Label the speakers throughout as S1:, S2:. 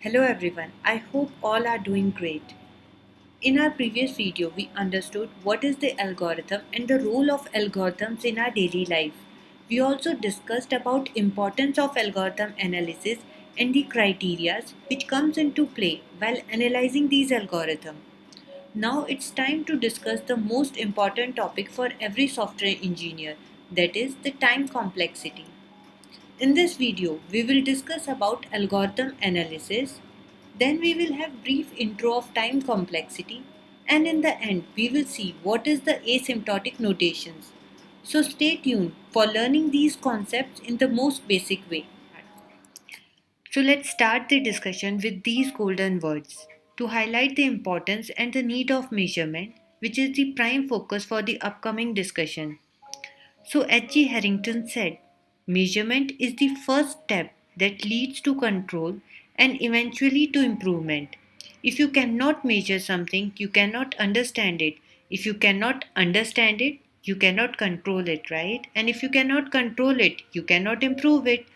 S1: Hello everyone, I hope all are doing great. In our previous video, we understood what is the algorithm and the role of algorithms in our daily life. We also discussed about importance of algorithm analysis and the criteria which comes into play while analyzing these algorithms. Now it's time to discuss the most important topic for every software engineer, that is the time complexity. In this video, we will discuss about algorithm analysis, then we will have brief intro of time complexity, and in the end, we will see what is the asymptotic notations. So stay tuned for learning these concepts in the most basic way. So let's start the discussion with these golden words to highlight the importance and the need of measurement, which is the prime focus for the upcoming discussion. So, H.G. Harrington said, measurement is the first step that leads to control and eventually to improvement. If you cannot measure something, you cannot understand it. If you cannot understand it, you cannot control it, right? And if you cannot control it, you cannot improve it.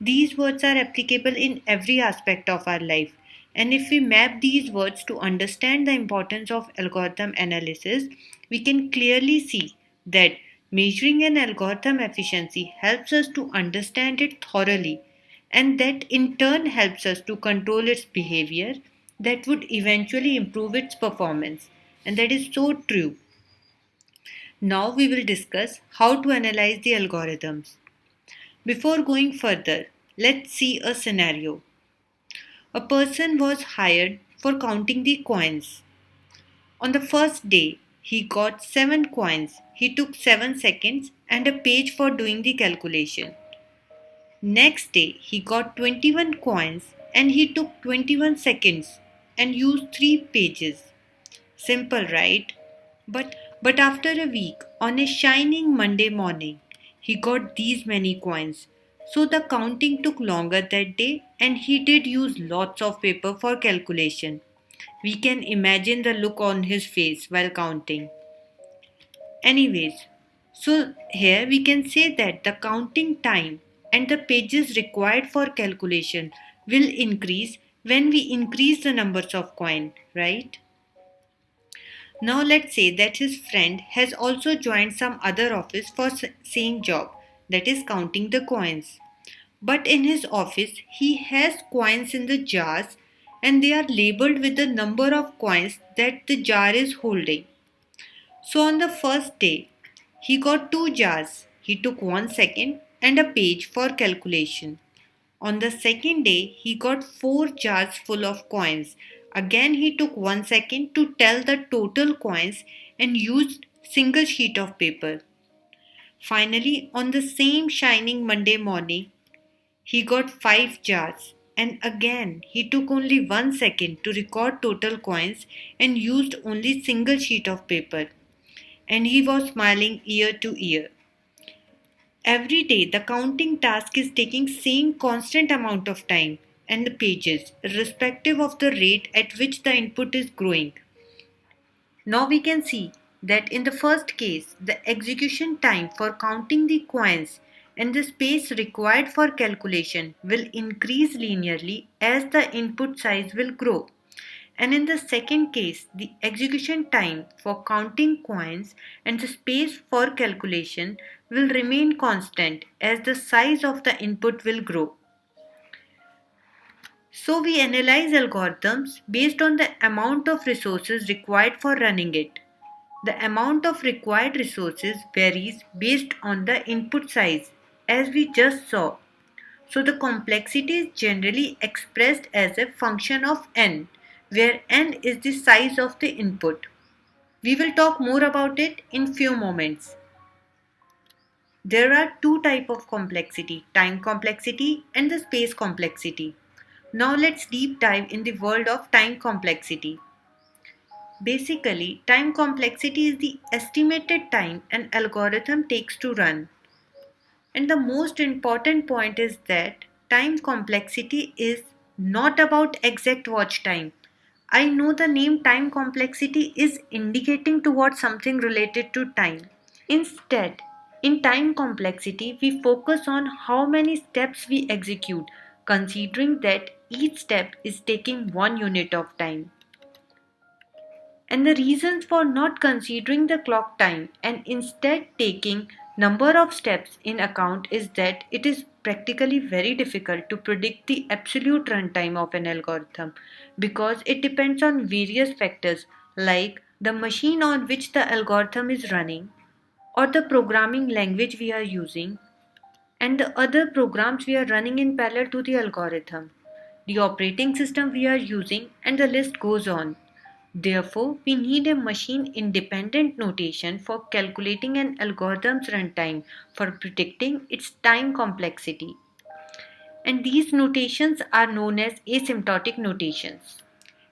S1: These words are applicable in every aspect of our life. And if we map these words to understand the importance of algorithm analysis, we can clearly see that measuring an algorithm efficiency helps us to understand it thoroughly, and that in turn helps us to control its behavior that would eventually improve its performance. And that is so true. Now we will discuss how to analyze the algorithms. Before going further, let's see a scenario. A person was hired for counting the coins. On the first day, he got 7 coins. He took 7 seconds and a page for doing the calculation. Next day, he got 21 coins and he took 21 seconds and used 3 pages. Simple, right? But after a week, on a shining Monday morning, he got these many coins. So the counting took longer that day and he did use lots of paper for calculation. We can imagine the look on his face while counting. Anyways, so here we can say that the counting time and the pages required for calculation will increase when we increase the numbers of coin, right? Now let's say that his friend has also joined some other office for same job, that is counting the coins. But in his office he has coins in the jars and they are labeled with the number of coins that the jar is holding. So on the first day he got 2 jars. He took 1 second and a page for calculation. On the second day, he got 4 jars full of coins. Again, he took 1 second to tell the total coins and used single sheet of paper. Finally, on the same shining Monday morning, he got 5 jars. And again, he took only 1 second to record total coins and used only single sheet of paper. And he was smiling ear to ear. Every day, the counting task is taking same constant amount of time and the pages, irrespective of the rate at which the input is growing. Now we can see that in the first case, the execution time for counting the coins and the space required for calculation will increase linearly as the input size will grow. And in the second case, the execution time for counting coins and the space for calculation will remain constant as the size of the input will grow. So we analyze algorithms based on the amount of resources required for running it. The amount of required resources varies based on the input size, as we just saw. So the complexity is generally expressed as a function of n, where n is the size of the input. We will talk more about it in few moments. There are two types of complexity, time complexity and the space complexity. Now let's deep dive in the world of time complexity. Basically, time complexity is the estimated time an algorithm takes to run. And the most important point is that time complexity is not about exact watch time. I know the name time complexity is indicating towards something related to time. Instead, in time complexity, we focus on how many steps we execute, considering that each step is taking 1 unit of time. And the reasons for not considering the clock time and instead taking number of steps in account is that it is practically very difficult to predict the absolute runtime of an algorithm because it depends on various factors like the machine on which the algorithm is running or the programming language we are using and the other programs we are running in parallel to the algorithm, the operating system we are using, and the list goes on. Therefore, we need a machine independent notation for calculating an algorithm's runtime for predicting its time complexity. And these notations are known as asymptotic notations.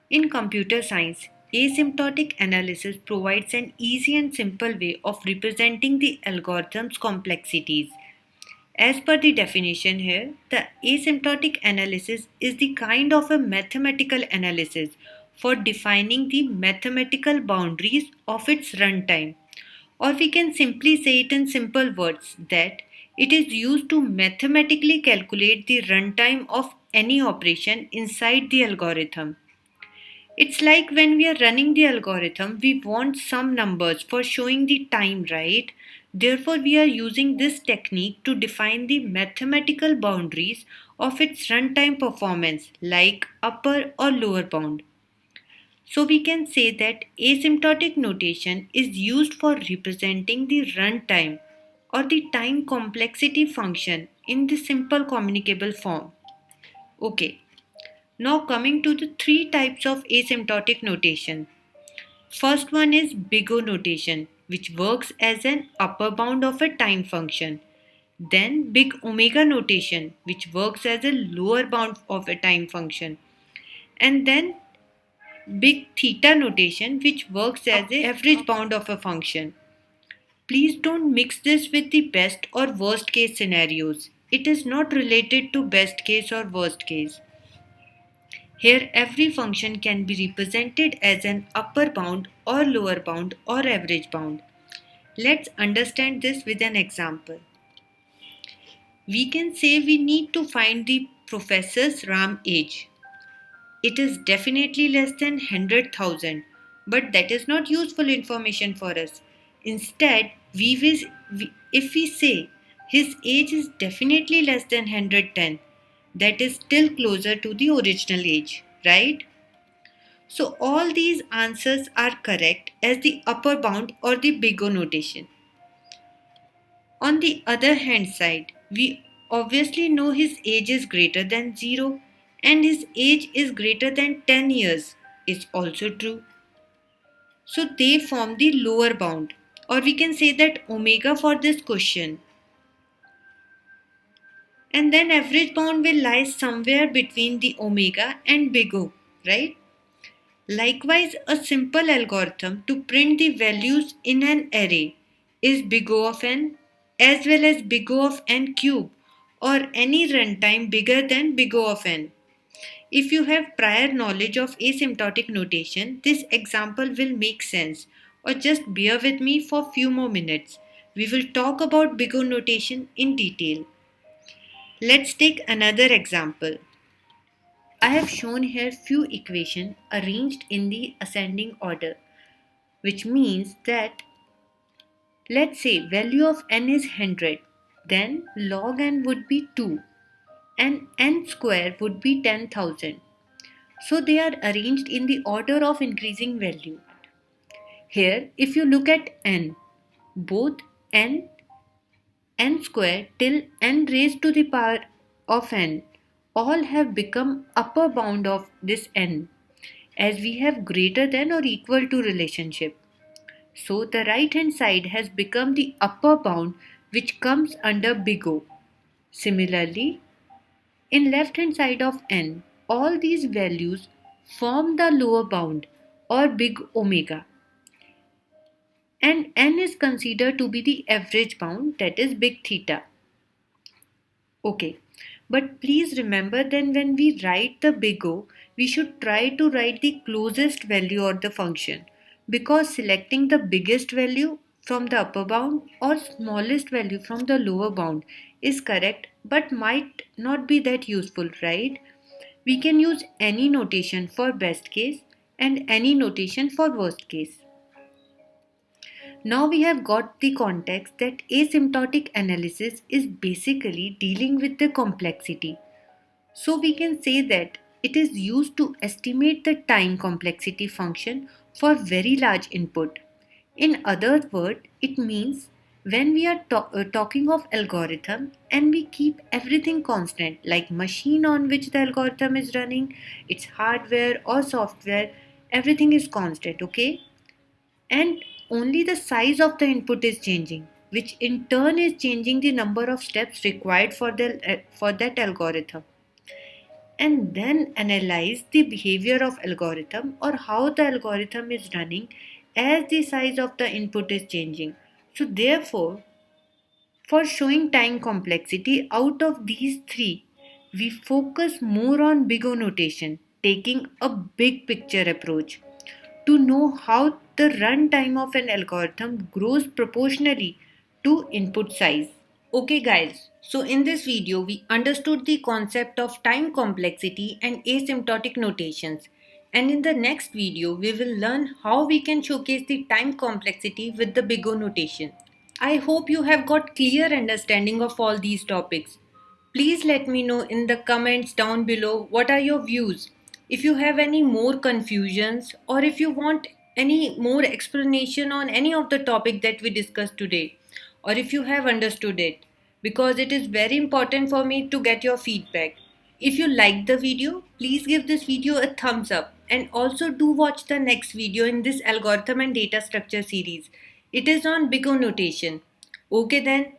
S1: In computer science, asymptotic analysis provides an easy and simple way of representing the algorithm's complexities. As per the definition here, the asymptotic analysis is the kind of a mathematical analysis for defining the mathematical boundaries of its runtime. Or we can simply say it in simple words that it is used to mathematically calculate the runtime of any operation inside the algorithm. It's like when we are running the algorithm, we want some numbers for showing the time, right? Therefore, we are using this technique to define the mathematical boundaries of its runtime performance, like upper or lower bound. So, we can say that asymptotic notation is used for representing the runtime or the time complexity function in the simple communicable form. Okay, now coming to the three types of asymptotic notation. First one is big O notation, which works as an upper bound of a time function. Then big omega notation, which works as a lower bound of a time function. And then big theta notation, which works as a average bound of a function. Please don't mix this with the best or worst case scenarios. It is not related to best case or worst case. Here, every function can be represented as an upper bound or lower bound or average bound. Let's understand this with an example. We can say we need to find the professor's RAM age. It is definitely less than 100,000, but that is not useful information for us. Instead, if we say his age is definitely less than 110, that is still closer to the original age, right? So all these answers are correct as the upper bound or the big O notation. On the other hand side, we obviously know his age is greater than 0 and his age is greater than 10 years is also true. So they form the lower bound, or we can say that omega for this question. And then average bound will lie somewhere between the omega and big O, right? Likewise, a simple algorithm to print the values in an array is big O of n as well as big O of n cube or any runtime bigger than big O of n. If you have prior knowledge of asymptotic notation, this example will make sense, or just bear with me for few more minutes. We will talk about big O notation in detail. Let's take another example. I have shown here few equations arranged in the ascending order, which means that let's say value of n is 100, then log n would be 2 and n square would be 10,000. So they are arranged in the order of increasing value. Here, if you look at n, both n square till n raised to the power of n all have become upper bound of this n as we have greater than or equal to relationship. So the right hand side has become the upper bound which comes under big O. Similarly, in left hand side of n, all these values form the lower bound or big omega. And n is considered to be the average bound, that is big theta. Okay, but please remember then when we write the big O, we should try to write the closest value of the function because selecting the biggest value from the upper bound or smallest value from the lower bound is correct but might not be that useful, right? We can use any notation for best case and any notation for worst case. Now we have got the context that asymptotic analysis is basically dealing with the complexity. So we can say that it is used to estimate the time complexity function for very large input. In other words, it means when we are talking of algorithm and we keep everything constant like machine on which the algorithm is running, its hardware or software, everything is constant, okay? And only the size of the input is changing, which in turn is changing the number of steps required for that algorithm, and then analyze the behavior of algorithm or how the algorithm is running as the size of the input is changing. So therefore, for showing time complexity out of these three, we focus more on big O notation, taking a big picture approach to know how the runtime of an algorithm grows proportionally to input size. Okay guys, so in this video we understood the concept of time complexity and asymptotic notations, and in the next video we will learn how we can showcase the time complexity with the big O notation. I hope you have got clear understanding of all these topics. Please let me know in the comments down below what are your views. If you have any more confusions or if you want any more explanation on any of the topic that we discussed today, or if you have understood it, because it is very important for me to get your feedback. If you liked the video, please give this video a thumbs up and also do watch the next video in this algorithm and data structure series. It is on Big O notation. Okay then,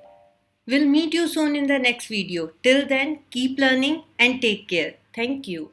S1: we'll meet you soon in the next video. Till then, keep learning and take care. Thank you.